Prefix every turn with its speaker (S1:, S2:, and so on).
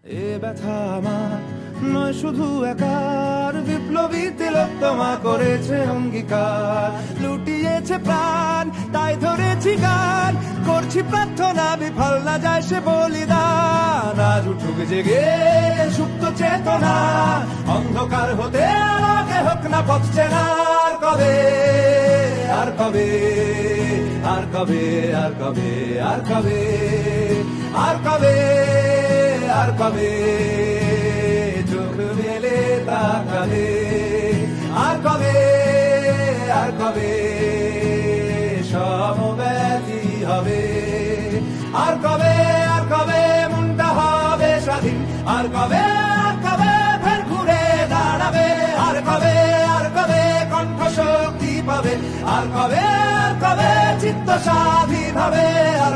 S1: এ ব্যথা আমার নয় শুধু একার, বিপ্লবী তিলোত্তমা করেছে অঙ্গীকার, লুটিয়েছে প্রাণ তাই ধরেছি গান, করছি প্রার্থনা বিফল না যায় সে বলিদান। আজ উঠুক জেগে সুপ্ত চেতনা, অন্ধকার হতে আলোকে হোক না পথ চেনা। আর কবে, আর কবে, আর কবে, আর কবে, আর কবে, আর কবে, আর কবে চোখ মেলে তাকাবে। আর কবে, আর কবে সমব্যথী হবে। আর কবে, আর কবে মনটা হবে স্বাধীন। আর কবে, আর কবে ফের ঘুরে দাঁড়াবে। আর কবে, আর কবে কণ্ঠ শক্তি পাবে। আর কবে, আর কবে চিত্ত স্বাধীন হবে। আর